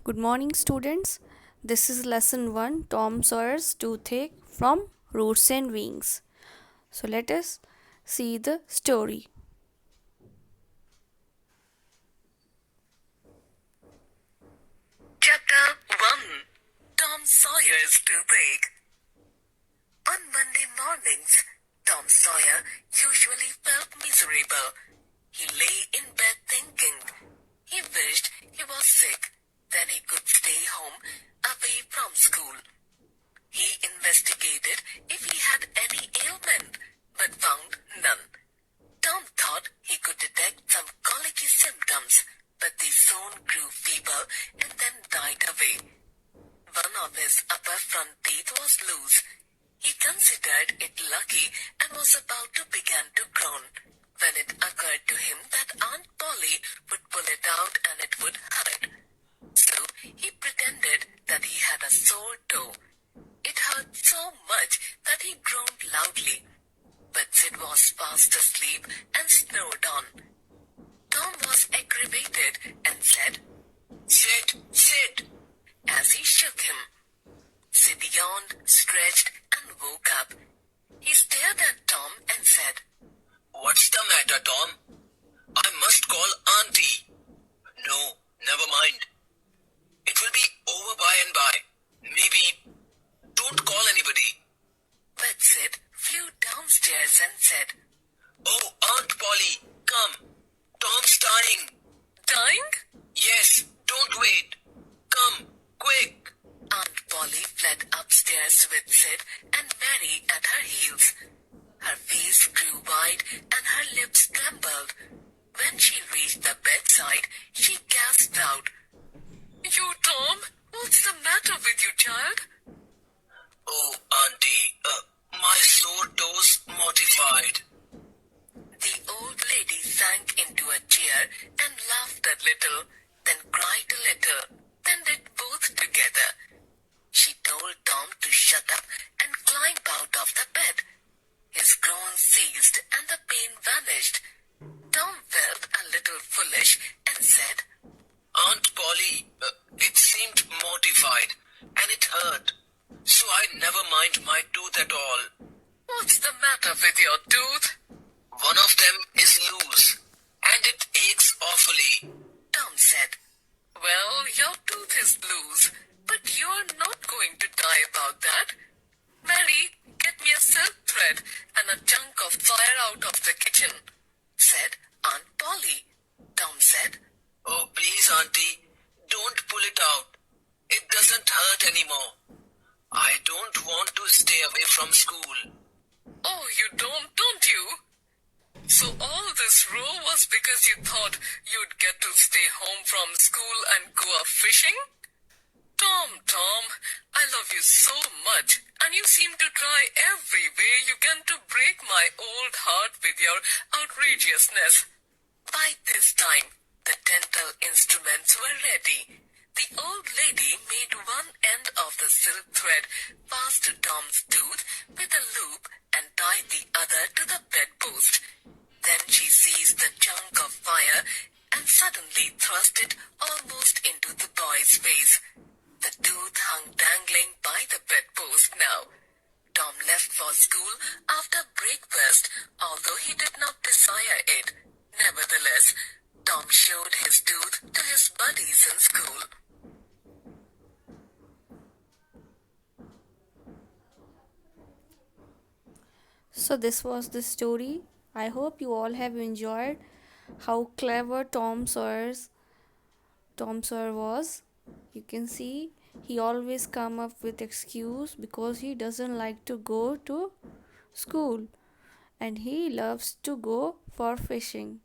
Good morning, students. This is lesson 1 Tom Sawyer's Toothache from Roots and Wings. So, let us see the story. Chapter 1 Tom Sawyer's Toothache. On Monday mornings, Tom Sawyer usually felt miserable. He lay in bed thinking. He wished he was sick, then he could stay home away from school. He investigated if he had any ailment, but found none. Tom thought he could detect some colicky symptoms, but they soon grew feeble and then died away. One of his upper front teeth was loose. He considered it lucky and was about to begin to groan, when it occurred to him that Aunt Polly would pull it out and it would hurt. So he pretended that he had a sore toe. It hurt so much that he groaned loudly. But Sid was fast asleep and snored on. Tom was aggravated and said, "Sid, Sid," as he shook him. Sid yawned, stretched, and woke up. He stared at Tom and said, "What's the matter, Tom? I must call Auntie." "No, never mind. It will be over by and by. Maybe don't call anybody." But Sid flew downstairs and said, "Oh, Aunt Polly, come. Tom's dying." "Dying?" "Yes, don't wait. Come, quick." Aunt Polly fled upstairs with Sid and Mary at her heels. Her face grew wide and her lips trembled. When she reached the bedside, she gasped out, "You, Tom? What's the matter with you, child?" "Oh, Auntie, my sore toe's mortified." The old lady sank into a chair and laughed a little, then cried a little, then did both together. She told Tom to shut up and climb out of the bed. His groans ceased and the pain vanished. Tom felt a little foolish and said, "Aunt Polly, it seemed mortified and it hurt, so I never mind my tooth at all." "What's the matter with your tooth?" "One of them is loose and it aches awfully," Tom said. "Well, your tooth is loose, but you're not going to die about that. Mary, get me a silk thread and a chunk of fire out of the kitchen," said Aunt Polly. Tom said, "Oh, please, Auntie, don't pull it out. It doesn't hurt anymore. I don't want to stay away from school." "Oh, you don't you? So all this row was because you thought you'd get to stay home from school and go off fishing? Tom, I love you so much, and you seem to try every way you can to break my old heart with your outrageousness." By this time, the dental instruments were ready. The old lady made one end of the silk thread fast to Tom's tooth with a loop and tied the other to the bedpost. Then she seized the chunk of fire and suddenly thrust it almost into the boy's face. The tooth hung dangling by the bedpost now. Tom left for school after breakfast, although he did not desire it. Nevertheless, Tom showed his tooth to his buddies in school. So, this was the story. I hope you all have enjoyed how clever Tom Sawyer was. You can see he always come up with excuse because he doesn't like to go to school and he loves to go for fishing.